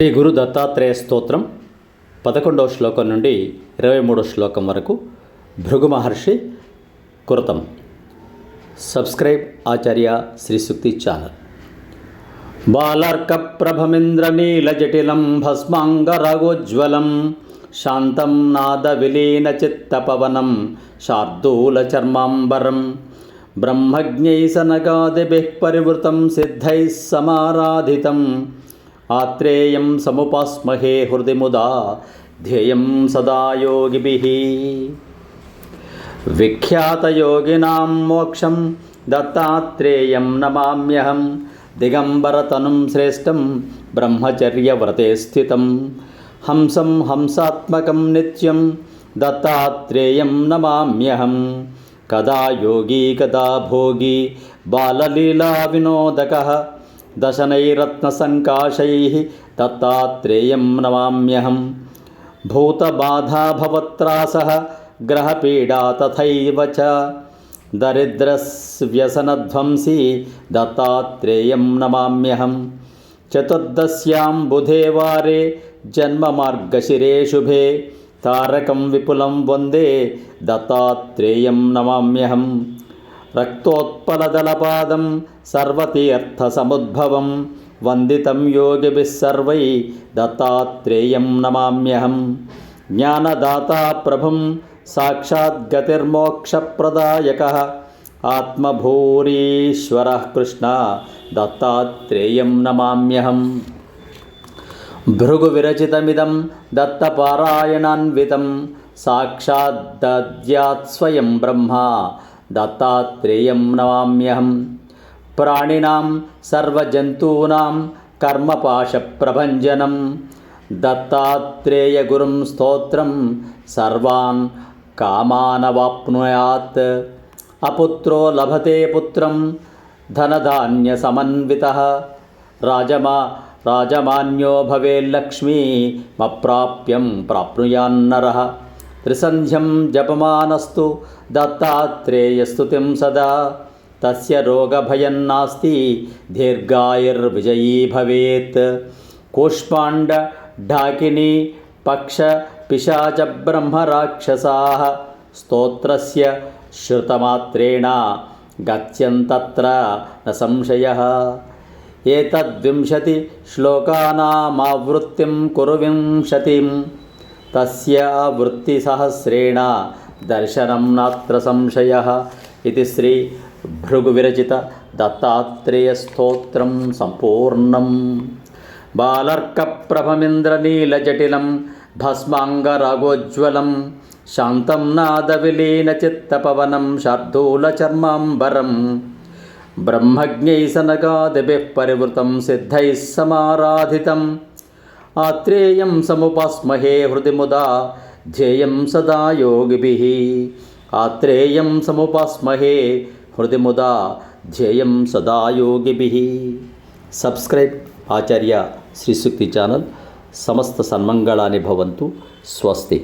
శ్రీ గురు దత్తాత్రేయ స్తోత్రం 11వ శ్లోకం నుండి 23వ శ్లోకం వరకు భృగు మహర్షి కృతం. సబ్స్క్రైబ్ ఆచార్య శ్రీ సూక్తి ఛానల్. బాలర్క ప్రభమింద్రనీలజటిలం భస్మాంగరగోజ్వలం శాంతం నాద విలీన చిత్తపవనం శార్దూలచర్మాంబరం బ్రహ్మజ్ఞై సనగాదిభిః పరివృతం సిద్ధైః సమారాధితం ఆత్రేయం సముపాస్మహే హృది ముదా ధ్యేయం సదా యోగిభిః. విఖ్యాతయోగినాం మోక్షం దత్తాత్రేయం నమామ్యహం దిగంబరతనుం శ్రేష్టం బ్రహ్మచర్యవ్రతే స్థితం హంసం హంసాత్మకం నిత్యం దత్తాత్రేయం నమామ్యహం. కదా యోగి కదా భోగి బాలలీలా వినోదకః దశనైరత్నసంకాశైః దత్తాత్రేయం నమామ్యహం. భూతబాధాభవత్రాసః గ్రహపీడా తథైవ చ దరిద్రస్వ్యసనధ్వంసీ దత్తాత్రేయం నమామ్యహం. చతుర్దశ్యాం బుధే వారే జన్మమార్గశిరే శుభే తారకం విపులం వందే దత్తాత్రేయం నమామ్యహం. రక్తోత్పలదలపాదం సర్వతీర్థసముద్భవం వందితం యోగిభిః సర్వైః దత్తాత్రేయం నమామ్యహం. జ్ఞానదాతా ప్రభుం సాక్షాద్గతిర్మోక్షప్రదాయకః ఆత్మభూరీశ్వరః కృష్ణ దత్తాత్రేయం నమామ్యహం. భృగు విరచితమిదం దత్తపారాయణాన్వితం సాక్షాద్దద్యాత్ స్వయం బ్రహ్మ దత్తాత్రేయం నమామ్యహం. ప్రాణినాం సర్వజంతూనాం కర్మపాశప్రభంజనం దత్తాత్రేయగురుం స్తోత్రం సర్వాన్ కామానవాప్నుయాత్. అపుత్రో లభతే పుత్రం ధనధాన్యసమన్వితః రాజమాన్యో భవేల్లక్ష్మీమప్రాప్యం ప్రాప్నుయాన్నరః. త్రిసంధ్యం జపమానస్తు దత్తాత్రేయస్తుతిం సదా తస్య రోగభయం నాస్తి దీర్ఘాయుర్విజయీ భవేత్. కూష్మాండ ఢాకినీ పక్ష పిశాచ బ్రహ్మరాక్షసాః స్తోత్రస్య శ్రుతమాత్రేణ గత్యంతత్ర న సంశయః. ఏతద్వింశతి శ్లోకానామావృత్తిం కురు వింశతిం తస్య వృత్తిసహస్రేణ దర్శనం నాత్ర సంశయః. ఇది శ్రీ భృగు విరచిత దత్తాత్రేయ స్తోత్రం సంపూర్ణం. బాలర్క ప్రభమింద్రనీలజటిలం భస్మాంగరాగోజ్వలం శాంతం నాద విలీన చిత్తపవనం శార్దూలచర్మాంబరం బ్రహ్మజ్ఞై సనగాదిభిః పరివృతం సిద్ధైః సమారాధితం ఆత్రేయం సముపాస్మహే హృది ముదా ధ్యేయం సదా యోగిభిః. ఆత్రేయం సముపాస్మహే హృది ముదా ధ్యేయం సదా యోగిభిః. సబ్స్క్రైబ్ ఆచార్య శ్రీ సూక్తి ఛానల్. సమస్త సన్మంగళాని భవంతు. స్వస్తి.